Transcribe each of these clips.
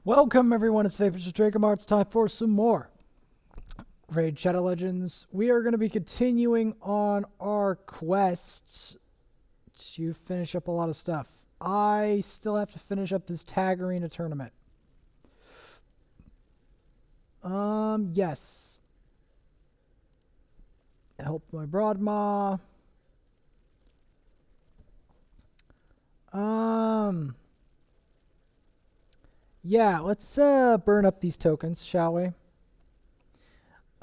Welcome everyone, it's Vapors of Dracomar. It's time for some more Raid Shadow Legends. We are going to be continuing on our quests to finish up a lot of stuff. I still have to finish up this Tag Arena tournament. Yes. Help my Broadmaw. Yeah, let's burn up these tokens, shall we?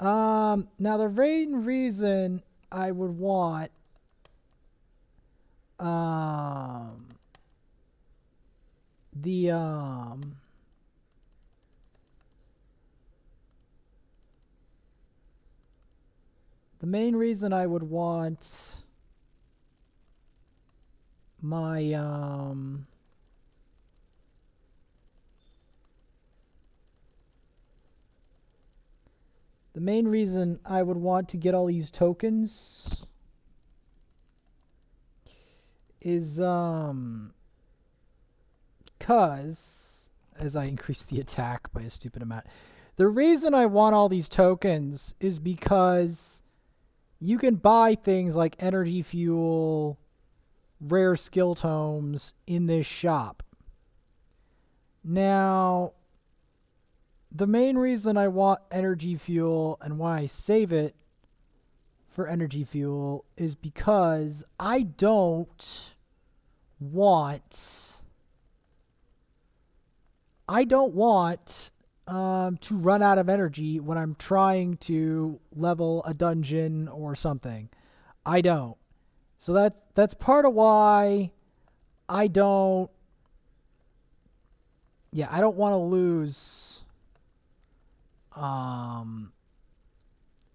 Now the main reason I would want the main reason I would want my the main reason I would want to get all these tokens is because as I increase the attack by a stupid amount. The reason I want all these tokens is because you can buy things like energy fuel, rare skill tomes in this shop. Now, the main reason I want energy fuel and why I save it for energy fuel is because I don't want to run out of energy when I'm trying to level a dungeon or something. I don't. So that's part of why I don't. Yeah, I don't want to lose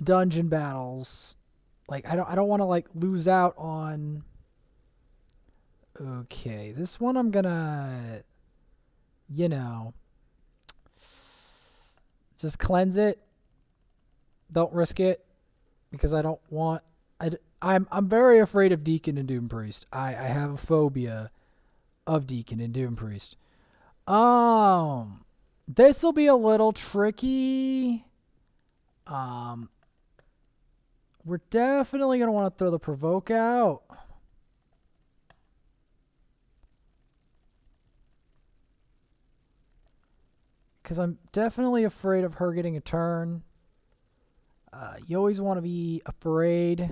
dungeon battles. Like I don't want to like lose out on. Okay, this one I'm gonna, just cleanse it. Don't risk it because I don't want. I'm very afraid of Deacon and Doom Priest. I have a phobia of Deacon and Doom Priest. This will be a little tricky. We're definitely gonna want to throw the provoke out. Because I'm definitely afraid of her getting a turn. You always want to be afraid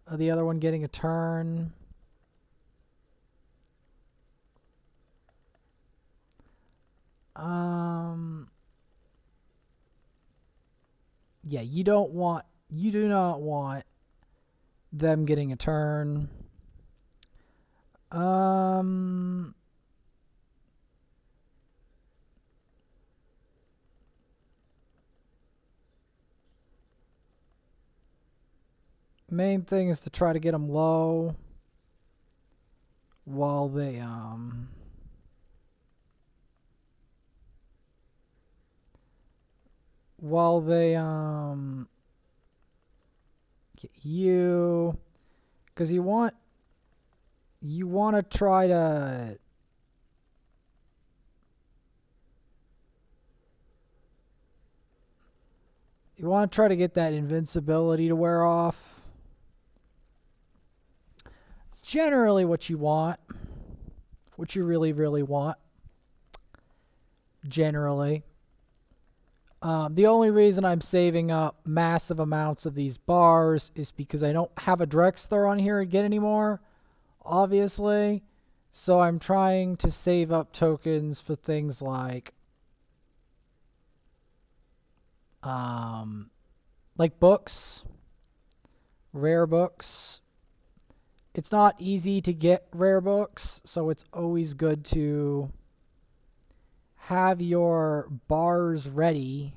of the other one getting a turn. Yeah, you do not want them getting a turn. Main thing is to try to get them low while they get you, because you want to try to get that invincibility to wear off. It's generally what you want, what you really, really want. Generally. The only reason I'm saving up massive amounts of these bars is because I don't have a Drexler on here again anymore, obviously. So I'm trying to save up tokens for things like books, rare books. It's not easy to get rare books, so it's always good to have your bars ready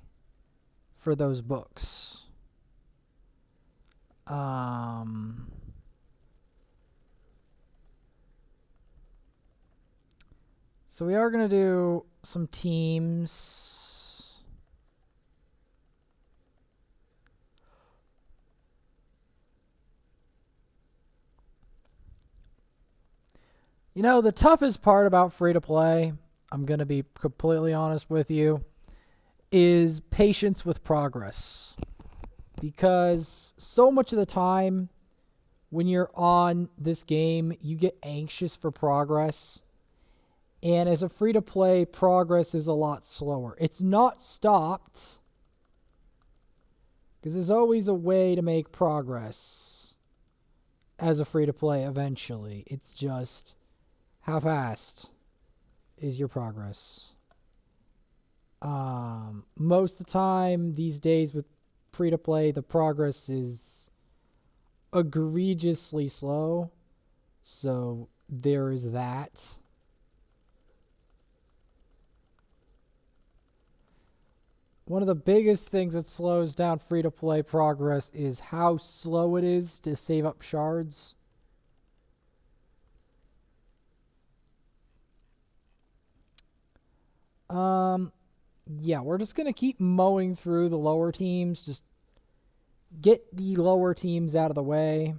for those books. So we are going to do some teams. You know, the toughest part about free-to-play I'm going to be completely honest with you, is patience with progress. Because so much of the time when you're on this game, you get anxious for progress. And as a free-to-play, progress is a lot slower. It's not stopped, because there's always a way to make progress as a free-to-play eventually. It's just, how fast is your progress? Most of the time these days with free-to-play, the progress is egregiously slow. So there is that. One of the biggest things that slows down free-to-play progress is how slow it is to save up shards. Yeah, we're just going to keep mowing through the lower teams. Just get the lower teams out of the way.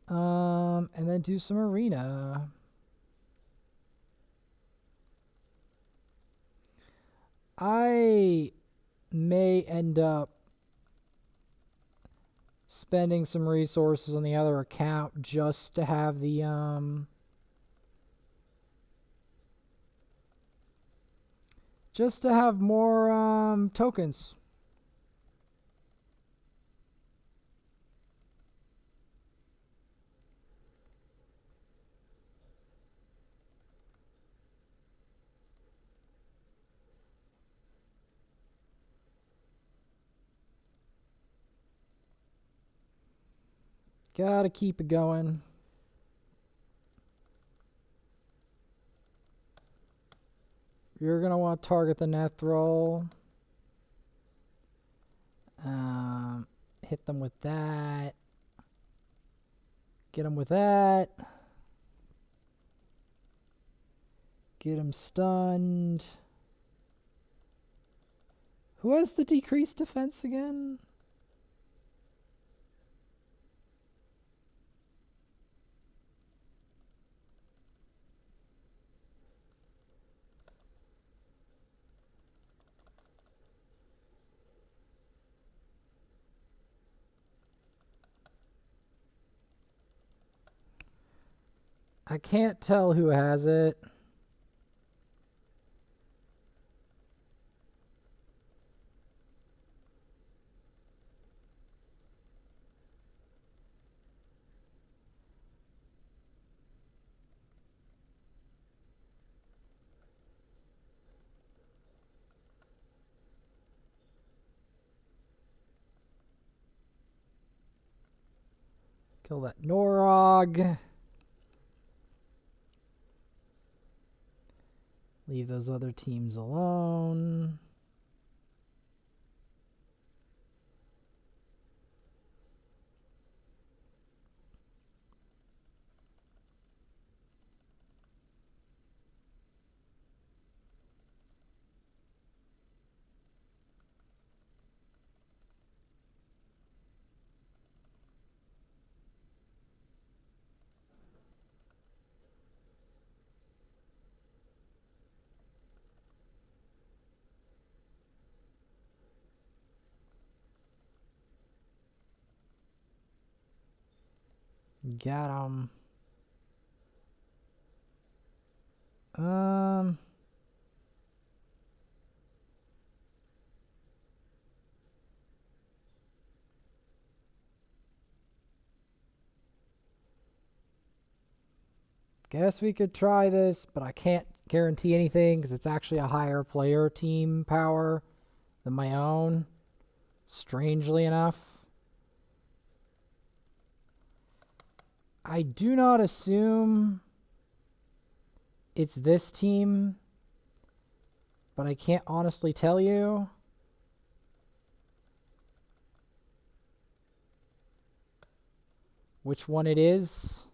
And then do some arena. I may end up spending some resources on the other account just to have the just to have more tokens. Gotta keep it going. You're gonna want to target the Nethrol. Hit them with that. Get them with that. Get them stunned. Who has the decreased defense again? I can't tell who has it. Kill that Norog. Leave those other teams alone. Got him. Guess we could try this, but I can't guarantee anything because it's actually a higher player team power than my own, strangely enough. I do not assume it's this team, but I can't honestly tell you. Which one it is.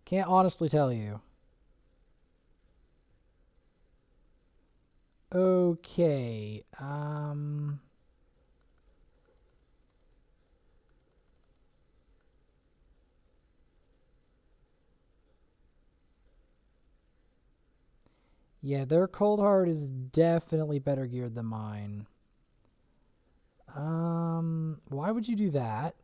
Can't honestly tell you. Okay. Yeah, their cold heart is definitely better geared than mine. Why would you do that?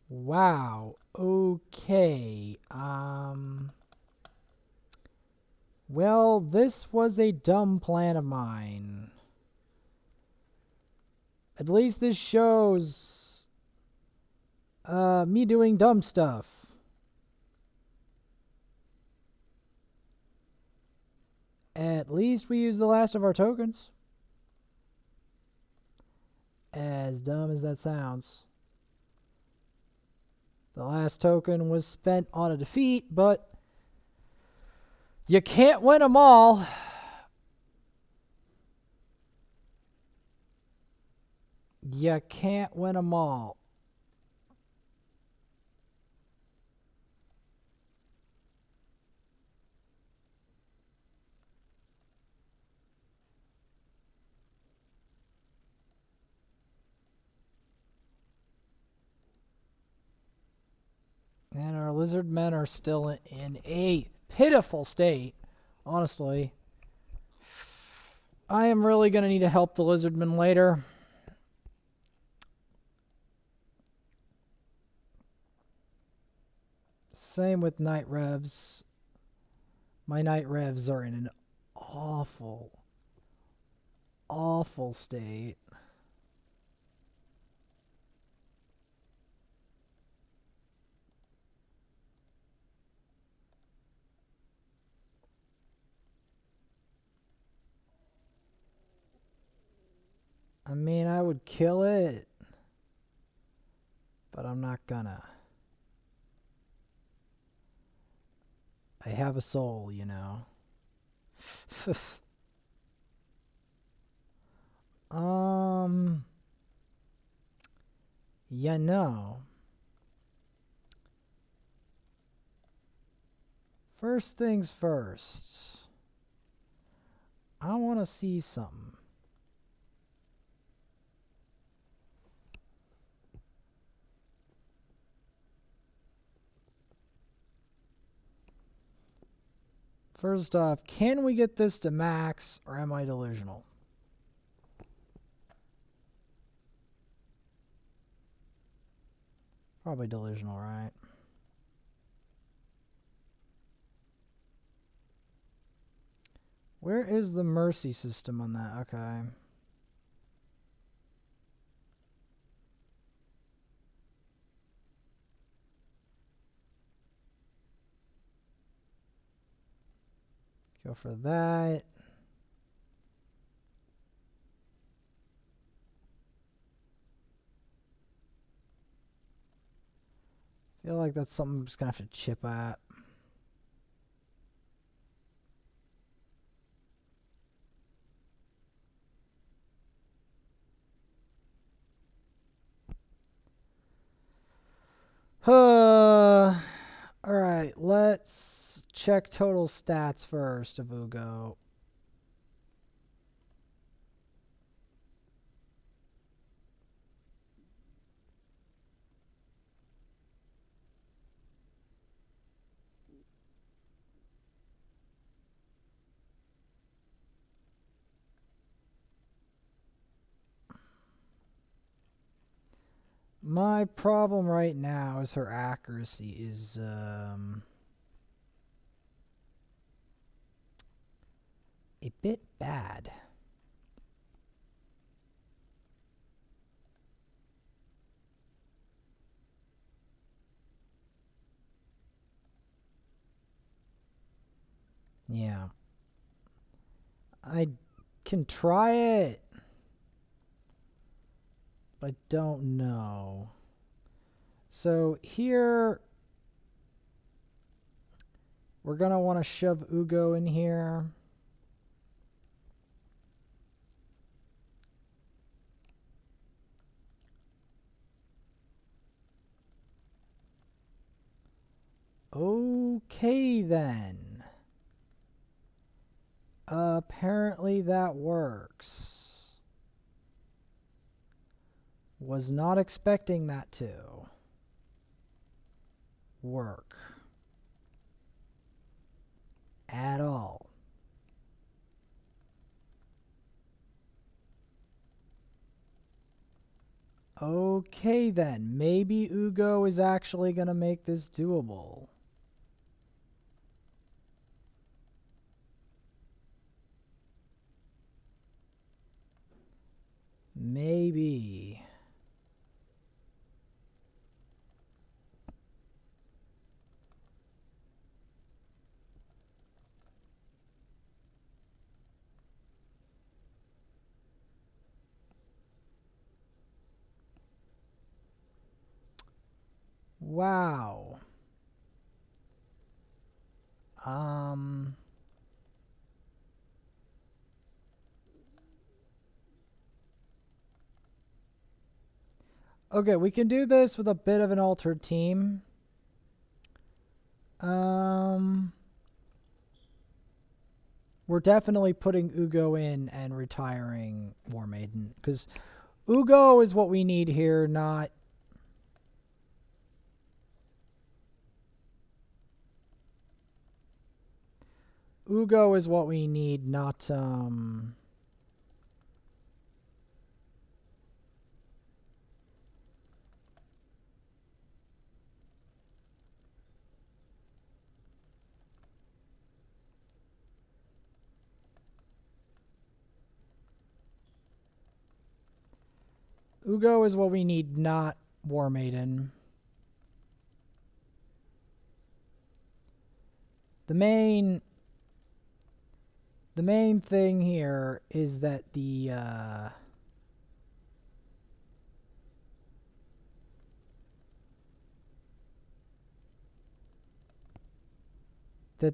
Wow. Okay. Well, this was a dumb plan of mine. At least this shows me doing dumb stuff. At least we used the last of our tokens. As dumb as that sounds. The last token was spent on a defeat, but you can't win them all. You can't win them all. And our lizard men are still in a pitiful state, honestly. I am really going to need to help the lizardmen later. Same with night revs. My night revs are in an awful, awful state. I mean, I would kill it, but I'm not gonna. I have a soul, you know. Yeah, no. First things first. I want to see something. First off, can we get this to max, or am I delusional? Probably delusional, right? Where is the mercy system on that? Okay. Go for that. Feel like that's something I'm just gonna have to chip at. Alright, let's check total stats first of Uugo. My problem right now is her accuracy is a bit bad. Yeah. I can try it, but I don't know. So here, we're going to want to shove Uugo in here. Okay then. Apparently that works. Was not expecting that to work at all. Okay then, maybe Uugo is actually going to make this doable. Maybe. Wow. Okay, we can do this with a bit of an altered team. We're definitely putting Uugo in and retiring War Maiden, because Uugo is what we need here, not... Uugo is what we need, not... Uugo is what we need, not War Maiden. The main thing here is that that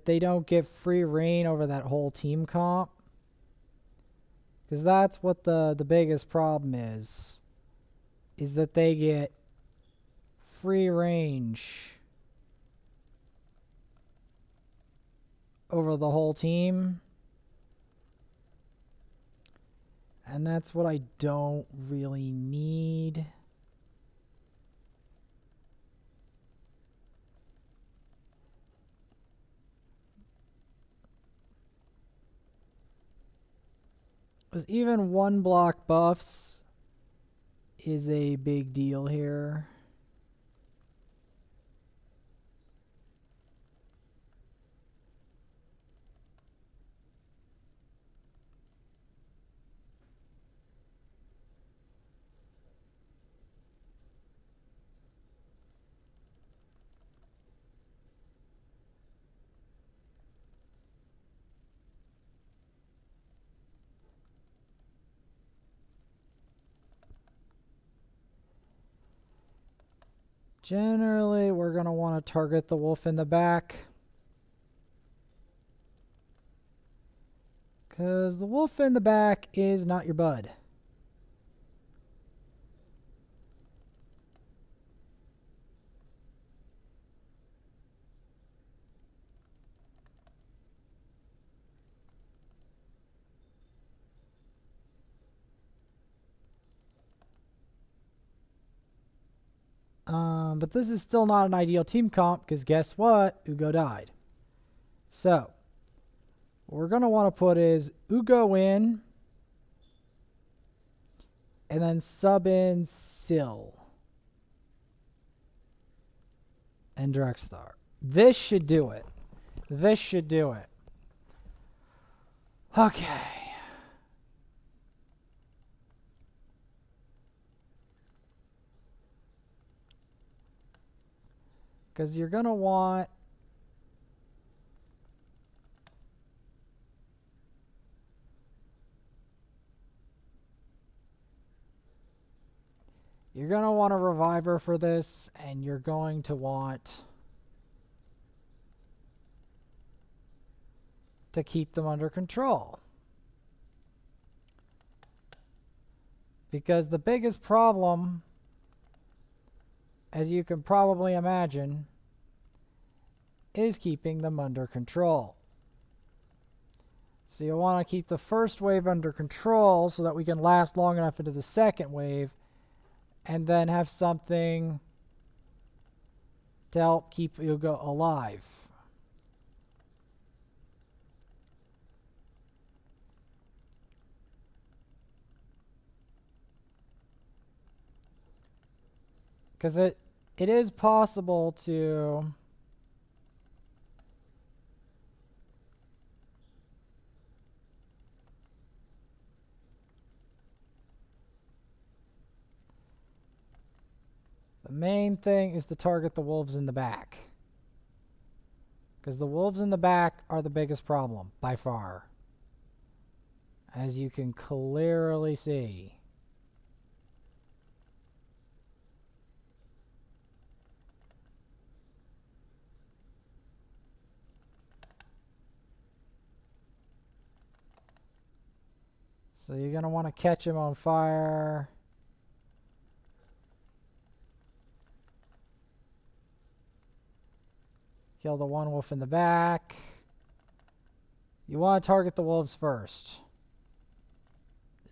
they don't get free reign over that whole team comp. Because that's what the biggest problem is that they get free range over the whole team. And that's what I don't really need. Because even one block buffs is a big deal here. Generally, we're going to want to target the wolf in the back. Because the wolf in the back is not your bud. But this is still not an ideal team comp because guess what? Uugo died. So, what we're going to want to put is Uugo in and then sub in Syl and Drexthar. This should do it. This should do it. Okay. Because you're going to want... You're going to want a reviver for this, and you're going to want to keep them under control. Because the biggest problem, as you can probably imagine, is keeping them under control. So you want to keep the first wave under control so that we can last long enough into the second wave and then have something to help keep Uugo alive. Because it is possible to the main thing is to target the wolves in the back. Because the wolves in the back are the biggest problem, by far. As you can clearly see. So you're going to want to catch him on fire. Kill the one wolf in the back. You want to target the wolves first.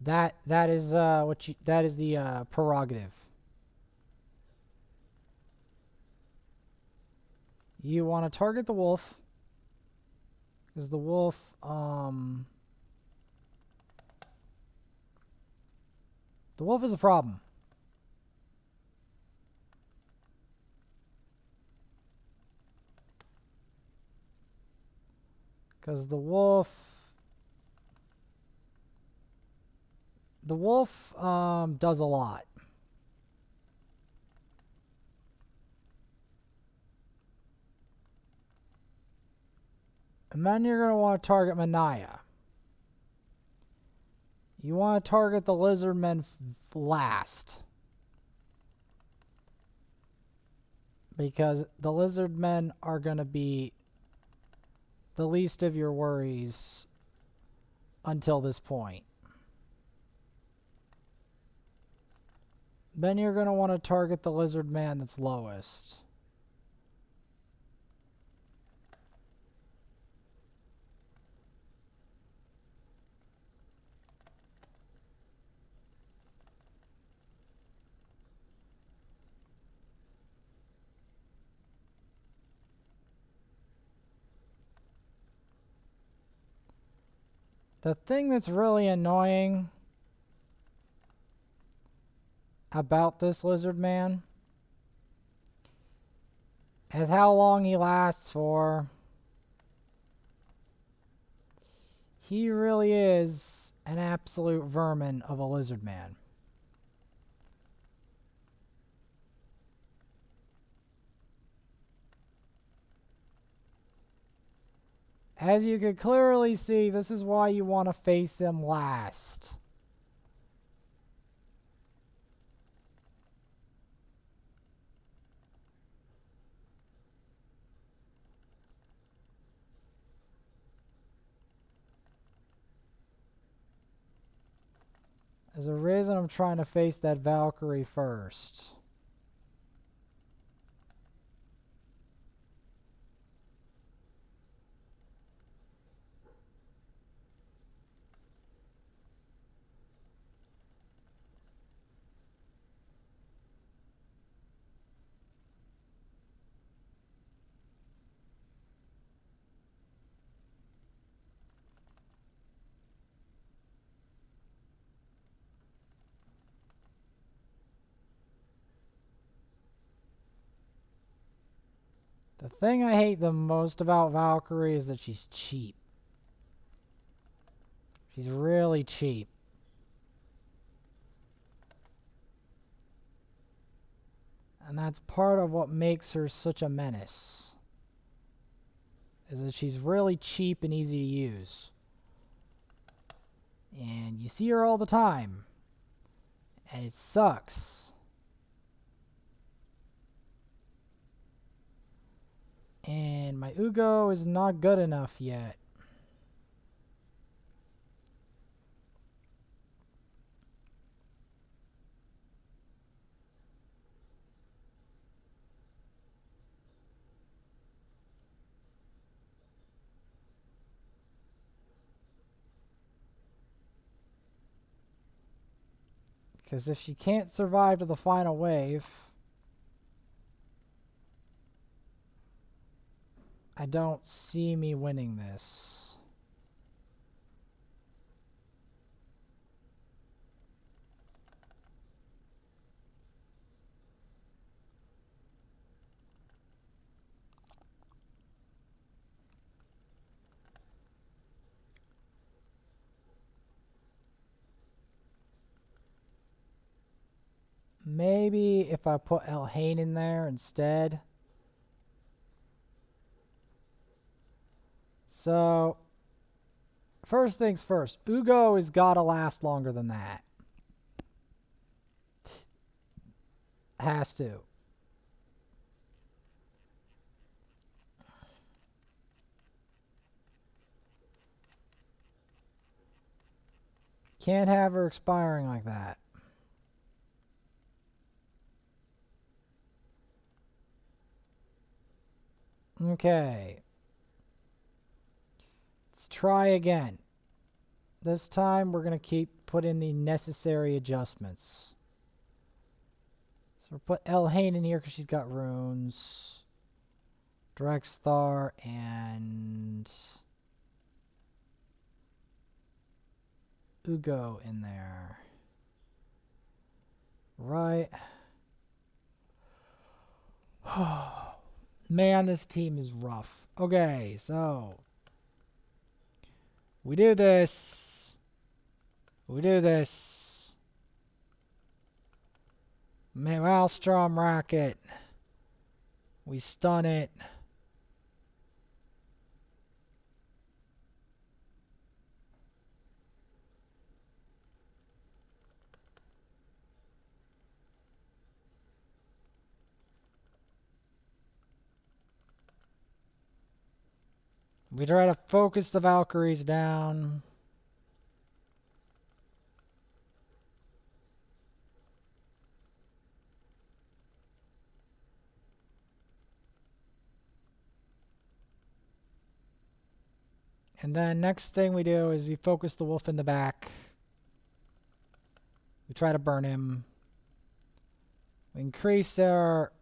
That is the prerogative. You want to target the wolf because the wolf is a problem. Because the wolf does a lot. And then you're going to want to target Manaya. You want to target the lizard men last. Because the lizard men are going to be the least of your worries until this point. Then you're going to want to target the lizard man that's lowest. The thing that's really annoying about this lizard man is how long he lasts for. He really is an absolute vermin of a lizard man. As you can clearly see, this is why you want to face him last. There's a reason I'm trying to face that Valkyrie first. The thing I hate the most about Valkyrie is that she's cheap. She's really cheap. And that's part of what makes her such a menace. Is that she's really cheap and easy to use. And you see her all the time. And it sucks. And my Uugo is not good enough yet. Because if she can't survive to the final wave, I don't see me winning this. Maybe if I put Elhain in there instead. So, first things first, Uugo has got to last longer than that. Has to. Can't have her expiring like that. Okay. Let's try again. This time we're going to put in the necessary adjustments. So we'll put Elhain in here because she's got runes. Drexthar and Uugo in there. Right. Man, this team is rough. Okay, so we do this. We do this. Maelstrom Rocket. We stun it. We try to focus the Valkyries down. And then next thing we do is we focus the wolf in the back. We try to burn him. We increase our...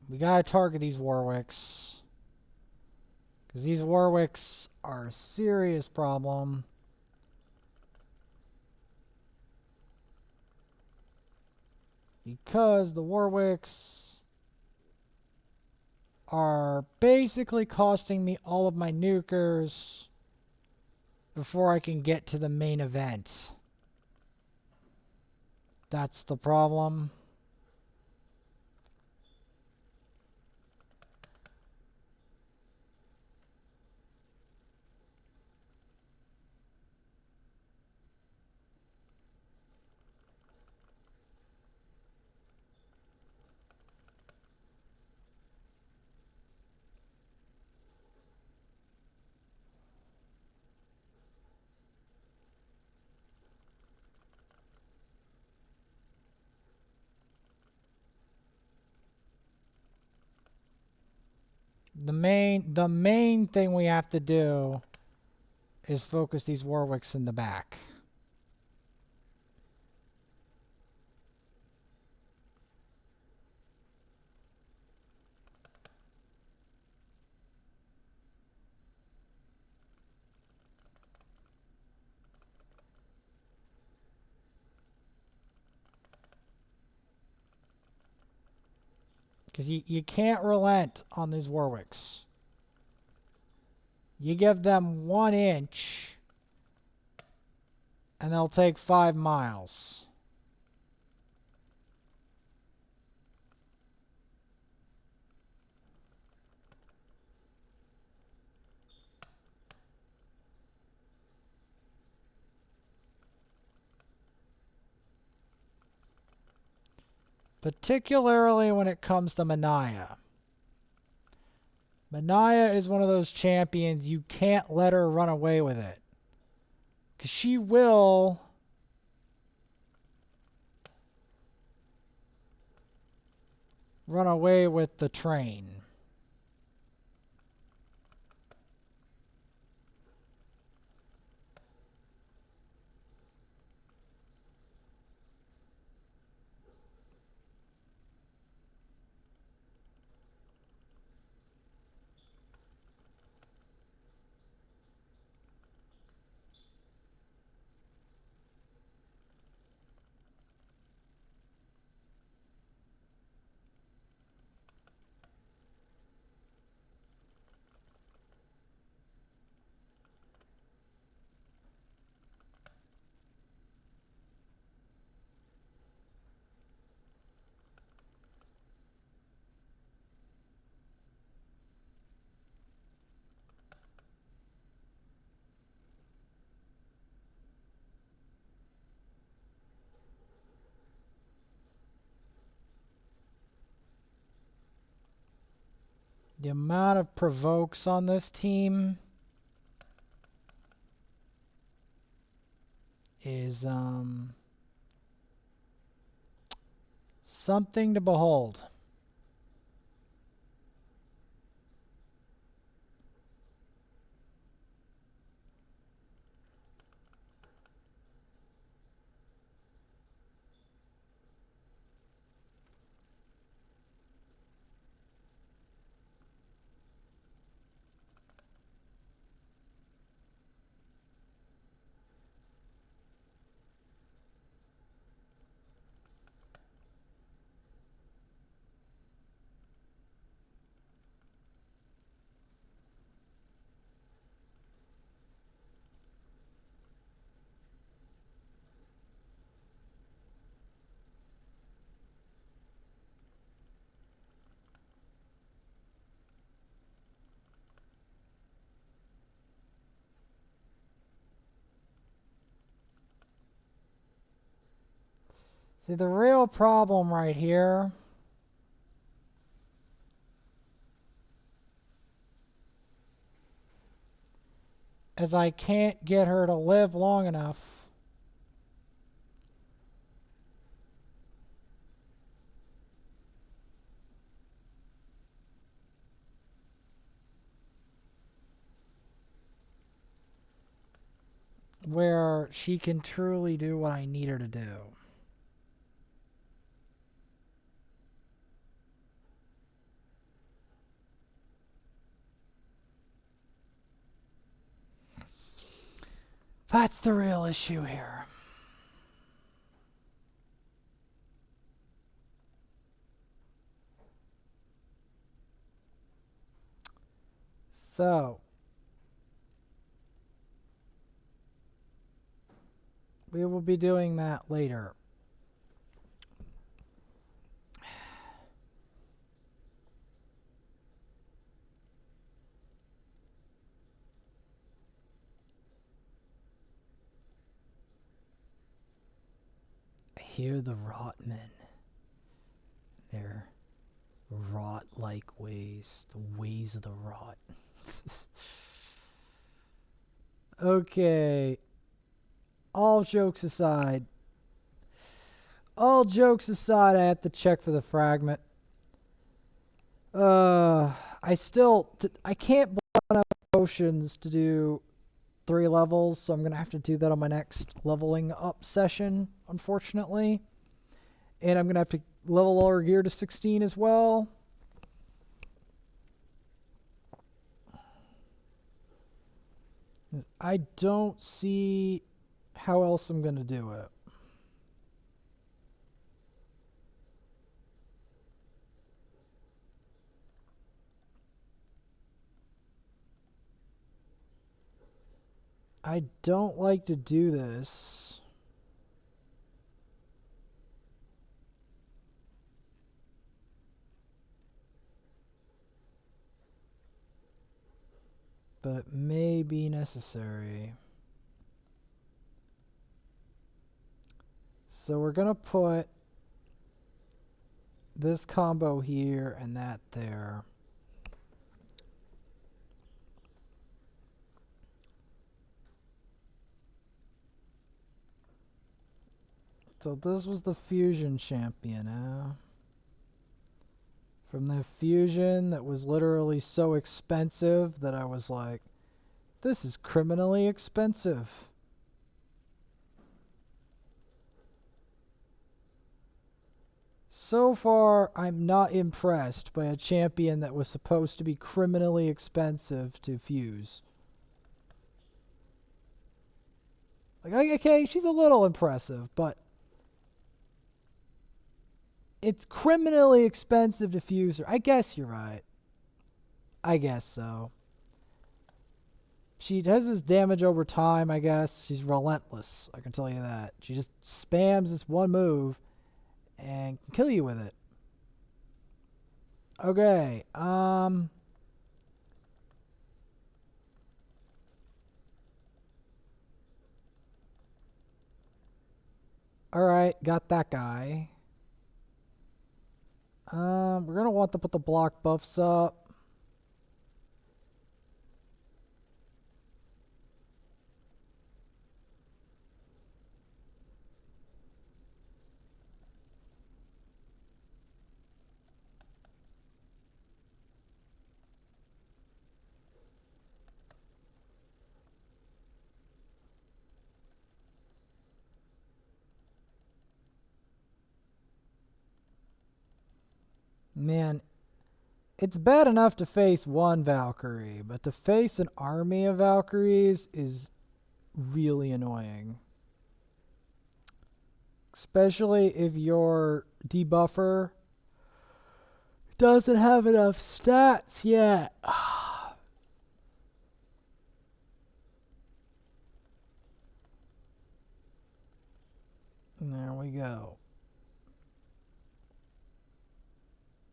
We gotta target these Warwicks. Because these Warwicks are a serious problem. Because the Warwicks are basically costing me all of my nukers before I can get to the main event. That's the problem. The main thing we have to do is focus these Warwicks in the back. Because you can't relent on these Warwicks. You give them 1 inch, And they'll take 5 miles. Particularly when it comes to Manaya. Manaya is one of those champions you can't let her run away with it. Because she will run away with the train. The amount of provokes on this team is something to behold. See, the real problem right here is I can't get her to live long enough where she can truly do what I need her to do. That's the real issue here. So, we will be doing that later. I hear the rot men. Their rot-like ways. The ways of the rot. Okay. All jokes aside. I have to check for the fragment. I can't blow enough potions to do 3 levels, so I'm going to have to do that on my next leveling up session, unfortunately. And I'm going to have to level our gear to 16 as well. I don't see how else I'm going to do it. I don't like to do this. but it may be necessary. So we're going to put this combo here and that there. So this was the fusion champion, huh? From the fusion that was literally so expensive that I was like, this is criminally expensive. So far, I'm not impressed by a champion that was supposed to be criminally expensive to fuse. Like, okay, she's a little impressive, but it's criminally expensive to fuse her. I guess you're right. I guess so. She has this damage over time, I guess. She's relentless, I can tell you that. She just spams this one move and can kill you with it. Okay, alright, got that guy. We're gonna want to put the block buffs up. Man, it's bad enough to face one Valkyrie, but to face an army of Valkyries is really annoying. Especially if your debuffer doesn't have enough stats yet. There we go.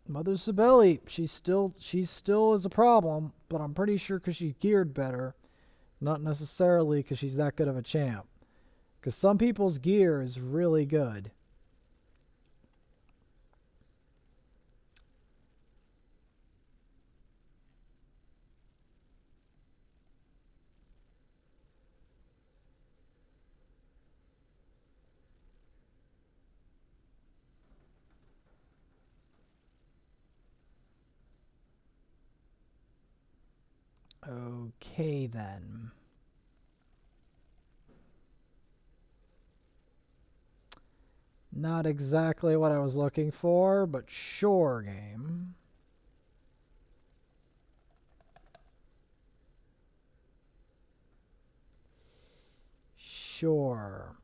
Mother Sibeli, she still is a problem, but I'm pretty sure because she's geared better, not necessarily because she's that good of a champ. Because some people's gear is really good. Okay, then. Not exactly what I was looking for, but sure, game. Sure.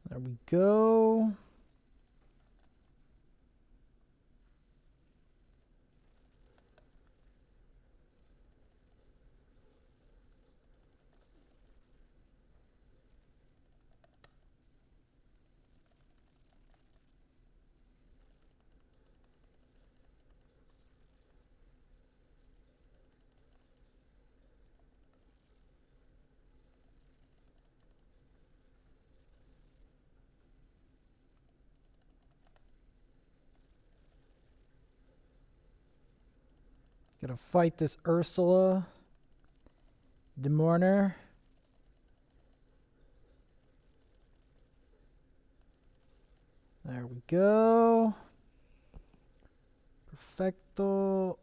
There we go. Gonna fight this Ursula the Mourner. There we go. Perfecto.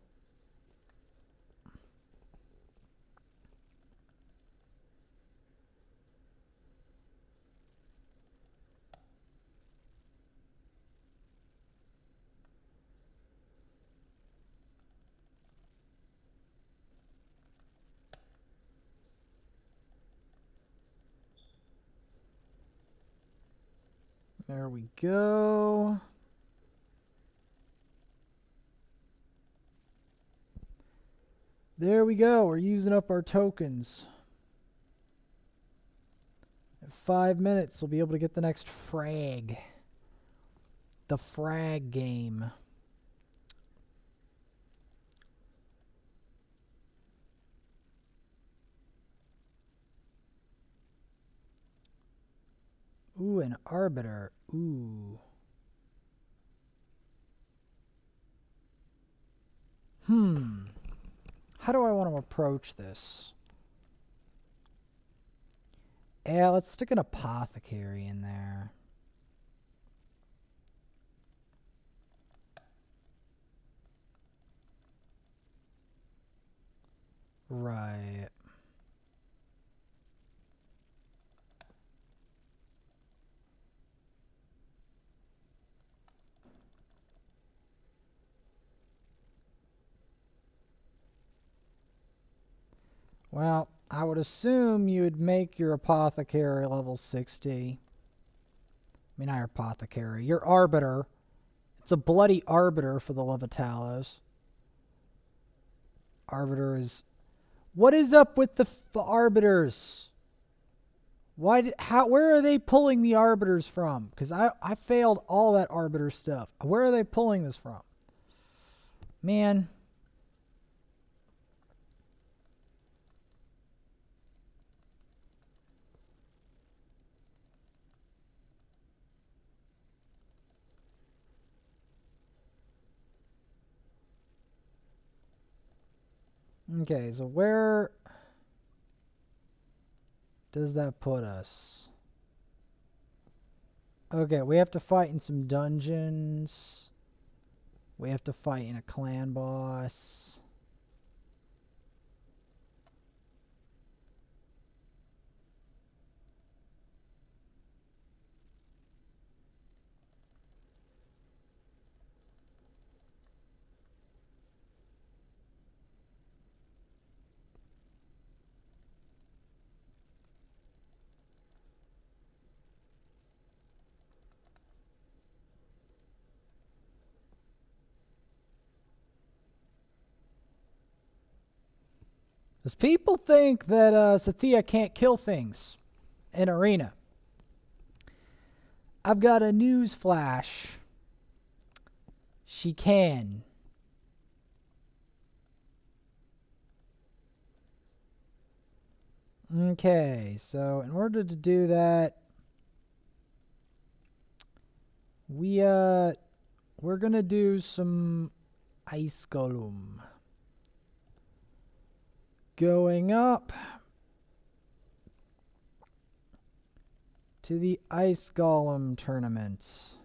There we go. There we go. We're using up our tokens. In 5 minutes, we'll be able to get the next frag. The frag game. Ooh, an arbiter. Ooh. How do I want to approach this? Yeah, let's stick an apothecary in there. Right. Well, I would assume you would make your apothecary level 60. I mean, not your apothecary. Your arbiter. It's a bloody arbiter for the Levitalos. Arbiter is... What is up with the arbiters? Where are they pulling the arbiters from? Because I failed all that arbiter stuff. Where are they pulling this from? Man... Okay, so where does that put us? Okay, we have to fight in some dungeons. We have to fight in a clan boss. Because people think that Sathya can't kill things in Arena. I've got a news flash. She can. Okay, so in order to do that, we're gonna do some ice golem. Going up to the ice golem tournament.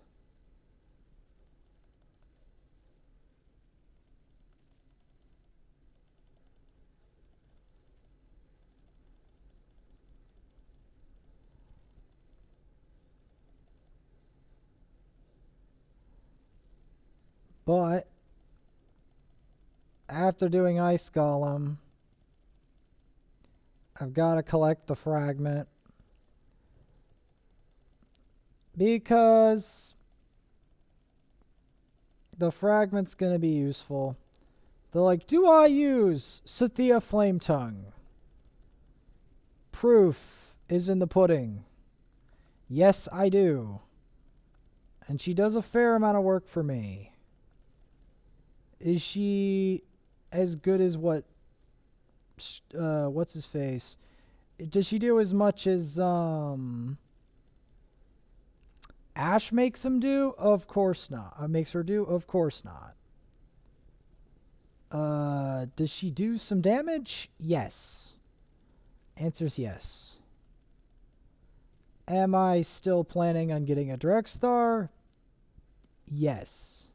But after doing ice golem, I've got to collect the fragment because the fragment's going to be useful. They're like, do I use Sathya Flame Tongue? Proof is in the pudding. Yes, I do. And she does a fair amount of work for me. Is she as good as what's his face? Does she do as much as Ash makes him do? Of course not. Makes her do? Of course not. Does she do some damage? Yes. Answer's yes. Am I still planning on getting a direct star? Yes.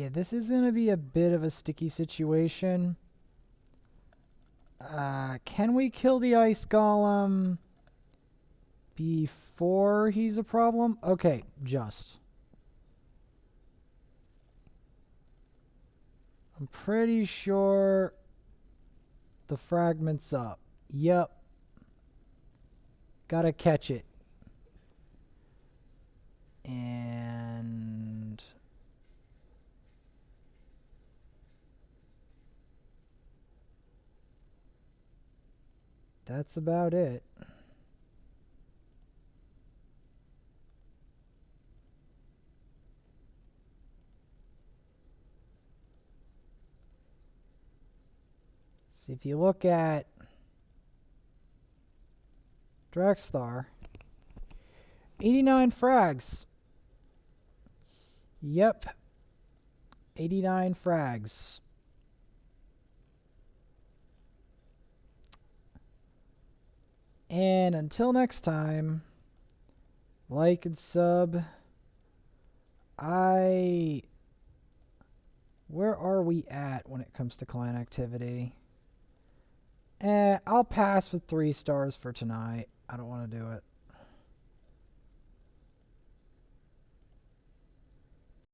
Yeah, this is going to be a bit of a sticky situation. Can we kill the ice golem before he's a problem? Okay, just. I'm pretty sure the fragment's up. Yep. Gotta catch it. And that's about it. See, if you look at Draxthar, 89 frags. Yep. 89 frags. And until next time, like and sub. Where are we at when it comes to client activity? I'll pass with 3 stars for tonight. I don't want to do it.